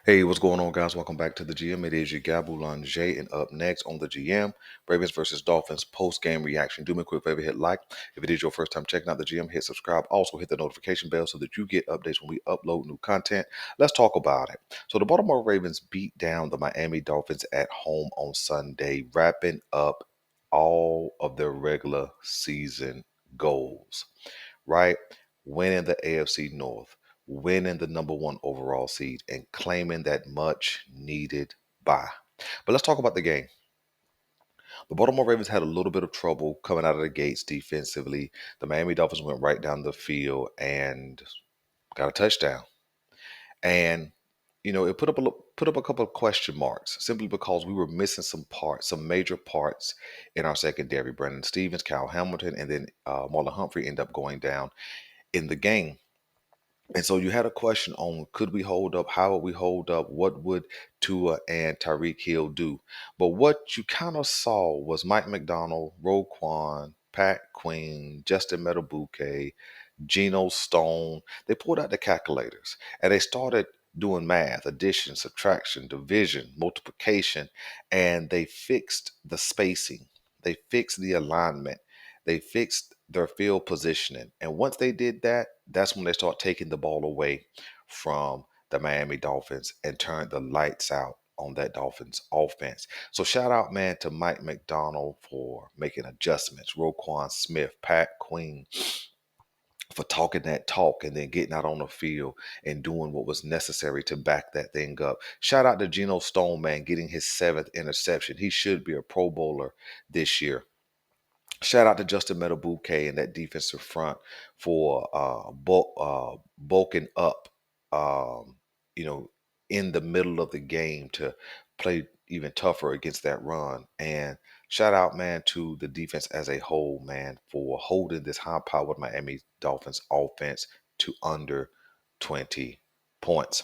Hey, what's going on, guys? Welcome back to the GM. It is your Gabulon J, and up next on the GM, Ravens versus Dolphins post-game reaction. Do me a quick favor, hit like. If it is your first time checking out the GM, hit subscribe. Also, hit the notification bell so that you get updates when we upload new content. Let's talk about it. So, the Baltimore Ravens beat down the Miami Dolphins at home on Sunday, wrapping up all of their regular season goals, right? Winning the AFC North, winning the number one overall seed, and claiming that much needed bye. But let's talk about the game. The Baltimore Ravens had a little bit of trouble coming out of the gates defensively. The Miami Dolphins went right down the field and got a touchdown. And it put up a couple of question marks simply because we were missing some parts, some major parts in our secondary. Brandon Stevens, Kyle Hamilton, and then Marlon Humphrey end up going down in the game. And so you had a question on could we hold up? How would we hold up? What would Tua and Tyreek Hill do? But what you kind of saw was Mike McDonald, Roquan, Pat Queen, Justin Meadowbuke, Geno Stone. They pulled out the calculators and they started doing math, addition, subtraction, division, multiplication, and they fixed the spacing. They fixed the alignment. They fixed their field positioning. And once they did that, that's when they start taking the ball away from the Miami Dolphins and turned the lights out on that Dolphins offense. So shout out, man, to Mike McDonald for making adjustments. Roquan Smith, Pat Queen for talking that talk and then getting out on the field and doing what was necessary to back that thing up. Shout out to Geno Stone, man, getting his seventh interception. He should be a Pro Bowler this year. Shout out to Justin Meadowbuke and that defensive front for bulking up, um, you know, in the middle of the game to play even tougher against that run. And shout out, man, to the defense as a whole, man, for holding this high-powered Miami Dolphins offense to under 20 points.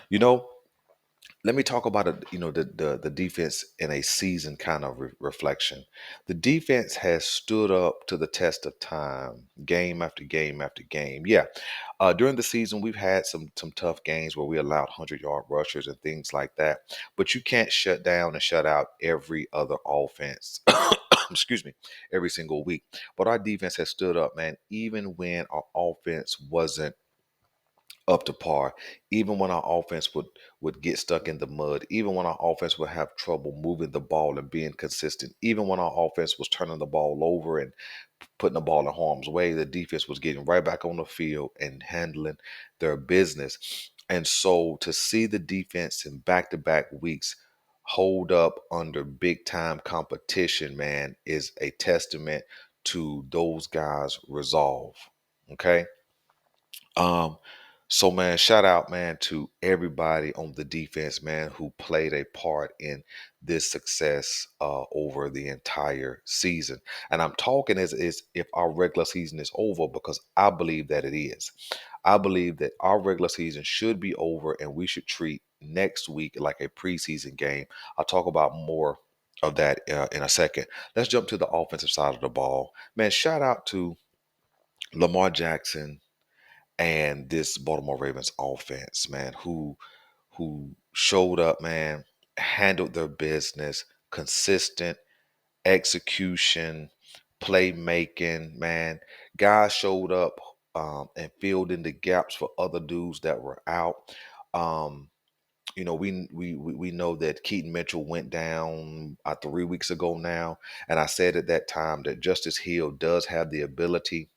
You know, let me talk about it, the defense in a season kind of reflection. The defense has stood up to the test of time, game after game after game. Yeah, during the season we've had some tough games where we allowed 100-yard rushers and things like that. But you can't shut down and shut out every other offense. Excuse me, every single week. But our defense has stood up, man, even when our offense wasn't up to par, even when our offense would get stuck in the mud, even when our offense would have trouble moving the ball and being consistent, even when our offense was turning the ball over and putting the ball in harm's way, the defense was getting right back on the field and handling their business. And so to see the defense in back-to-back weeks hold up under big time competition, man, is a testament to those guys' resolve. Okay. Um, so man, shout out, man, to everybody on the defense, man, who played a part in this success over the entire season. And I'm talking as if our regular season is over because I believe that it is. I believe that our regular season should be over and we should treat next week like a preseason game. I'll talk about more of that in a second. Let's jump to the offensive side of the ball. Man, shout out to Lamar Jackson and this Baltimore Ravens offense, man, who showed up, man, handled their business, consistent execution, playmaking, man. Guys showed up and filled in the gaps for other dudes that were out. Um, we know that Keaton Mitchell went down 3 weeks ago now, and I said at that time that Justice Hill does have the ability.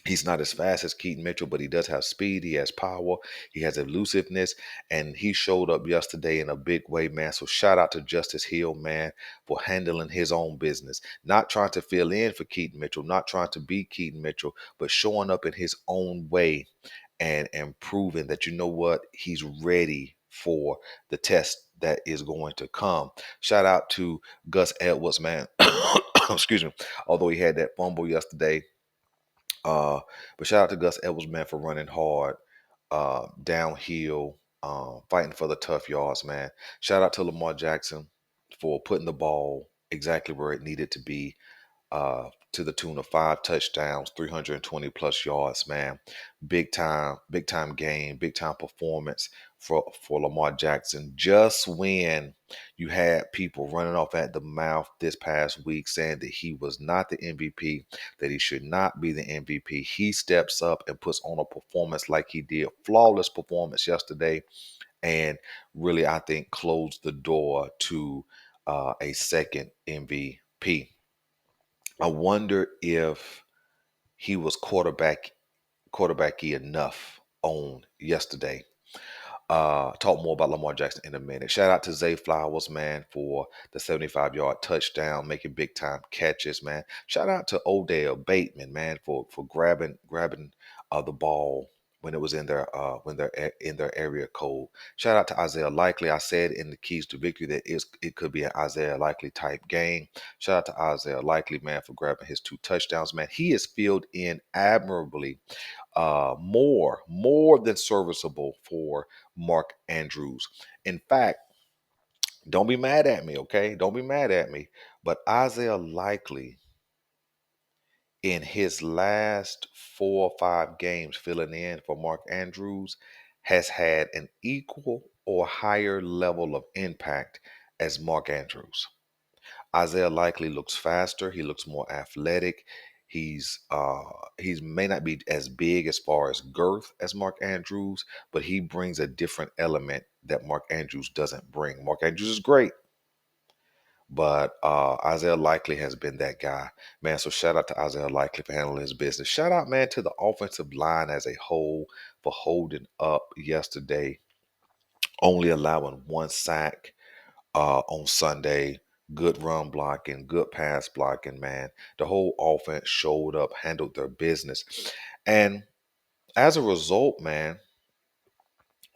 He's not as fast as Keaton Mitchell, but he does have speed. He has power. He has elusiveness. And he showed up yesterday in a big way, man. So shout out to Justice Hill, man, for handling his own business. Not trying to fill in for Keaton Mitchell, not trying to be Keaton Mitchell, but showing up in his own way and proving that, you know what, he's ready for the test that is going to come. Shout out to Gus Edwards, man. Excuse me. Although he had that fumble yesterday, but shout out to Gus Edwards, man, for running hard, downhill, fighting for the tough yards, man. Shout out to Lamar Jackson for putting the ball exactly where it needed to be, to the tune of 5 touchdowns, 320 plus yards, man. Big time game, big time performance for Lamar Jackson just when you had people running off at the mouth this past week saying that he was not the MVP, that he should not be the MVP. He steps up and puts on a performance like he did, flawless performance yesterday, and really, I think, closed the door to a second MVP. I wonder if he was quarterbacky enough on yesterday. Talk more about Lamar Jackson in a minute. Shout out to Zay Flowers, man, for the 75-yard touchdown, making big time catches, man. Shout out to Odell Bateman, man, for grabbing the ball when it was in their in their area code. Shout out to Isaiah Likely. I said in the keys to victory that it could be an Isaiah Likely type game. Shout out to Isaiah Likely, man, for grabbing his 2 touchdowns, man. He is filled in admirably, more than serviceable for Mark Andrews. In fact, don't be mad at me, okay? Don't be mad at me. But Isaiah Likely, in his last 4 or 5 games filling in for Mark Andrews, has had an equal or higher level of impact as Mark Andrews. Isaiah Likely looks faster. He looks more athletic. He's may not be as big as far as girth as Mark Andrews, but he brings a different element that Mark Andrews doesn't bring. Mark Andrews is great, but Isaiah Likely has been that guy, man. So shout out to Isaiah Likely for handling his business. Shout out, man, to the offensive line as a whole for holding up yesterday, only allowing 1 sack on Sunday. Good run blocking, good pass blocking, man. The whole offense showed up, handled their business. And as a result, man,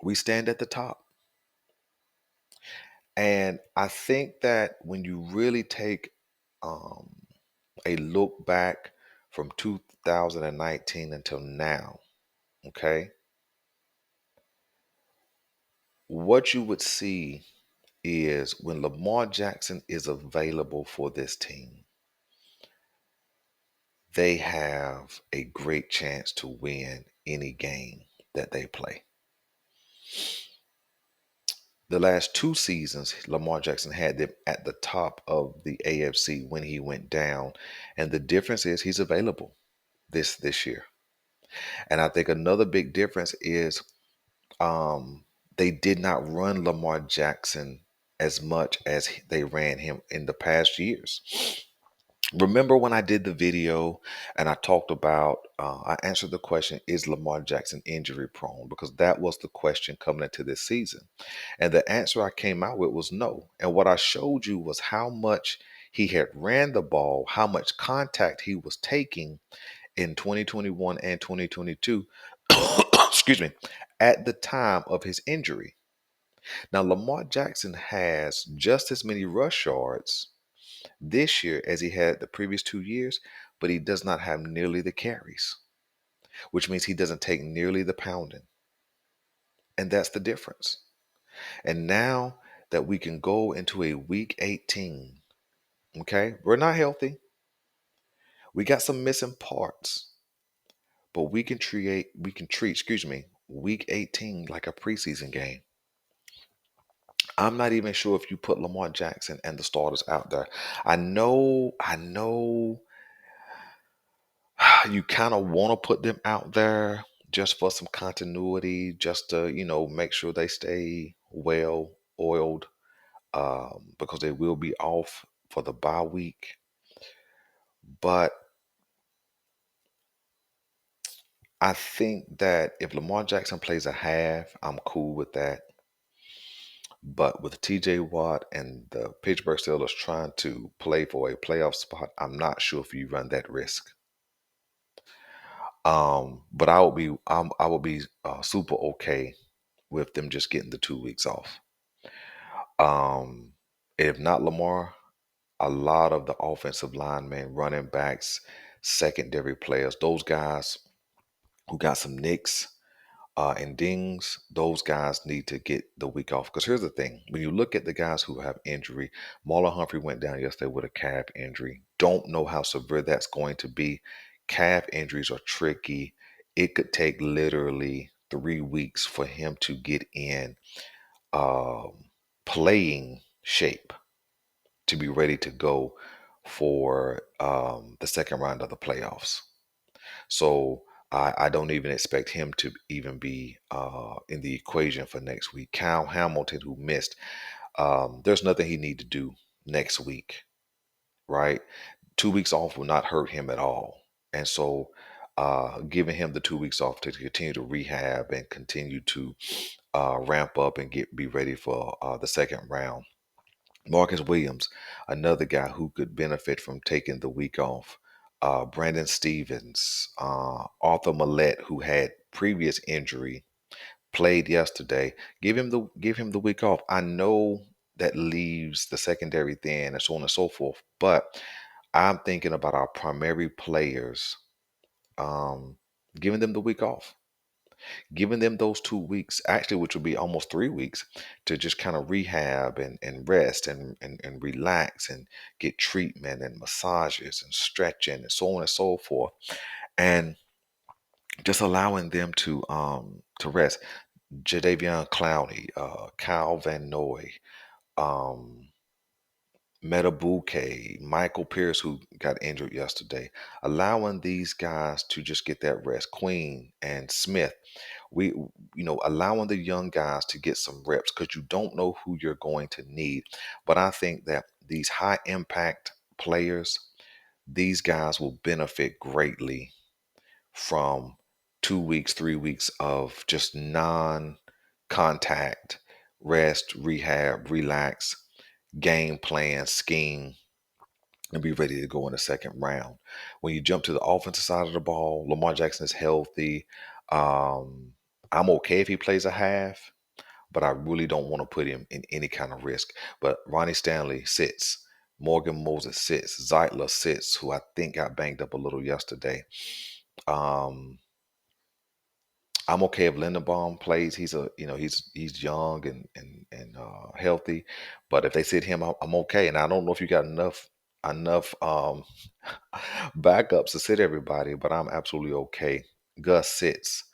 we stand at the top. And I think that when you really take um, a look back from 2019 until now, okay, what you would see is when Lamar Jackson is available for this team, they have a great chance to win any game that they play. The last 2 seasons, Lamar Jackson had them at the top of the AFC when he went down, and the difference is he's available this year. And I think another big difference is they did not run Lamar Jackson as much as they ran him in the past years. Remember when I did the video and I talked about, I answered the question, is Lamar Jackson injury prone? Because that was the question coming into this season. And the answer I came out with was no. And what I showed you was how much he had ran the ball, how much contact he was taking in 2021 and 2022, excuse me, at the time of his injury. Now, Lamar Jackson has just as many rush yards this year as he had the previous 2 years, but he does not have nearly the carries, which means he doesn't take nearly the pounding. And that's the difference. And now that we can go into a week 18, okay, we're not healthy. We got some missing parts, but we can treat, week 18 like a preseason game. I'm not even sure if you put Lamar Jackson and the starters out there. I know you kind of want to put them out there just for some continuity, just to, make sure they stay well oiled, because they will be off for the bye week. But I think that if Lamar Jackson plays a half, I'm cool with that. But with TJ Watt and the Pittsburgh Steelers trying to play for a playoff spot, I'm not sure if you run that risk. But I would be super okay with them just getting the 2 weeks off. Um, if not Lamar, a lot of the offensive linemen, running backs, secondary players, those guys who got some nicks and dings, those guys need to get the week off. Because here's the thing: when you look at the guys who have injury, Marlon Humphrey went down yesterday with a calf injury. Don't know how severe that's going to be. Calf injuries are tricky. It could take literally 3 weeks for him to get in playing shape to be ready to go for the second round of the playoffs. So I don't even expect him to even be in the equation for next week. Cal Hamilton, who missed, there's nothing he need to do next week, right? 2 weeks off will not hurt him at all. And so giving him the 2 weeks off to continue to rehab and continue to ramp up and be ready for the second round. Marcus Williams, another guy who could benefit from taking the week off. Brandon Stevens, Arthur Millette, who had previous injury, played yesterday. Give him the week off. I know that leaves the secondary thin and so on and so forth, but I'm thinking about our primary players, um, giving them the week off, giving them those 2 weeks, actually, which would be almost 3 weeks, to just kind of rehab and rest and relax and get treatment and massages and stretching and so on and so forth. And just allowing them to rest. Jadavion Clowney, Kyle Van Noy, um, Metabuke, Michael Pierce, who got injured yesterday, allowing these guys to just get that rest. Queen and Smith, we, allowing the young guys to get some reps because you don't know who you're going to need. But I think that these high impact players, these guys will benefit greatly from 2 weeks, 3 weeks of just non contact, rest, rehab, relax, game plan, scheme, and be ready to go in the second round. When you jump to the offensive side of the ball, Lamar Jackson is healthy. Um, I'm okay if he plays a half, but I really don't want to put him in any kind of risk. But Ronnie Stanley sits. Morgan Moses sits. Zeitler sits, who I think got banged up a little yesterday. Um, I'm okay if Lindenbaum plays. He's young and healthy, but if they sit him, I'm okay. And I don't know if you got enough backups to sit everybody, but I'm absolutely okay. Gus sits.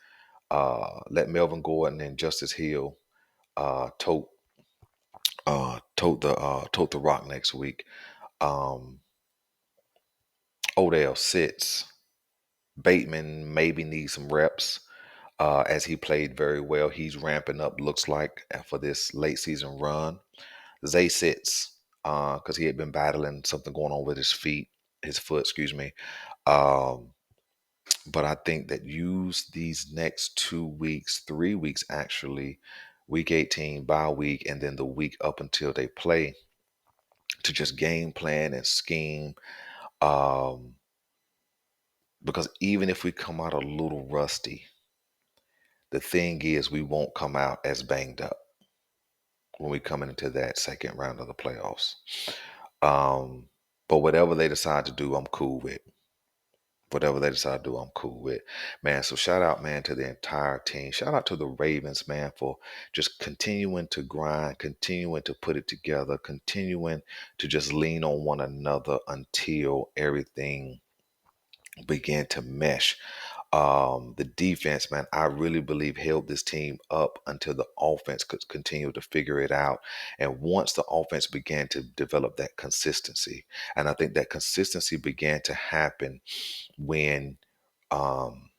Let Melvin Gordon and Justice Hill tote tote the rock next week. Um, Odell sits. Bateman maybe needs some reps. As he played very well. He's ramping up, looks like, for this late season run. Zay sits because he had been battling something going on with his foot, excuse me. Um, but I think that use these next 2 weeks, 3 weeks actually, week 18, bye week, and then the week up until they play to just game plan and scheme. Um, because even if we come out a little rusty, the thing is we won't come out as banged up when we come into that second round of the playoffs. Um, but whatever they decide to do, I'm cool with. Whatever they decide to do, I'm cool with. Man, so shout out, man, to the entire team. Shout out to the Ravens, man, for just continuing to grind, continuing to put it together, continuing to just lean on one another until everything began to mesh. The defense, man, I really believe held this team up until the offense could continue to figure it out. And once the offense began to develop that consistency, and I think that consistency began to happen when um,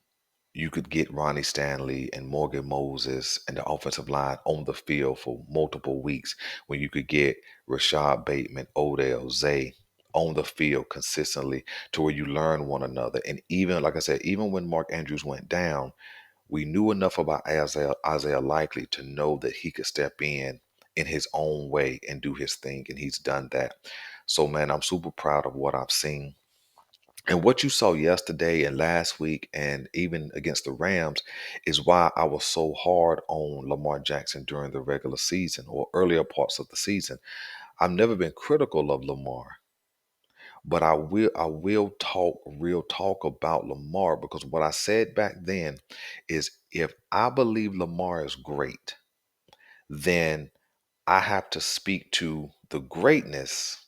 you could get Ronnie Stanley and Morgan Moses and the offensive line on the field for multiple weeks, when you could get Rashad Bateman, Odell, Zay on the field consistently to where you learn one another. And even, like I said, even when Mark Andrews went down, we knew enough about Isaiah Likely to know that he could step in his own way and do his thing. And he's done that. So, man, I'm super proud of what I've seen. And what you saw yesterday and last week, and even against the Rams, is why I was so hard on Lamar Jackson during the regular season or earlier parts of the season. I've never been critical of Lamar, but I will talk real talk about Lamar because what I said back then is if I believe Lamar is great, then I have to speak to the greatness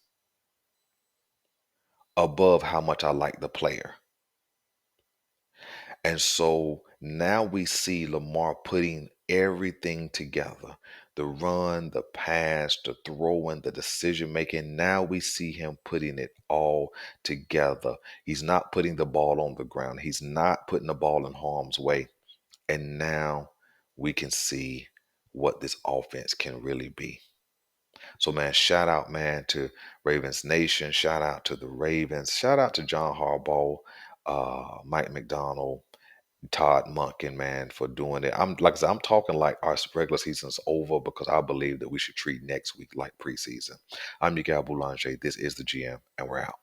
above how much I like the player. And so Now we see Lamar putting everything together. The run, the pass, the throwing, the decision making. Now we see him putting it all together. He's not putting the ball on the ground. He's not putting the ball in harm's way. And now we can see what this offense can really be. So, man, shout out, man, to Ravens Nation. Shout out to the Ravens. Shout out to John Harbaugh, Mike McDonald, Todd Monken, man, for doing it. I'm like I said, I'm talking like our regular season's over because I believe that we should treat next week like preseason. I'm Miguel Boulanger. This is the GM, and we're out.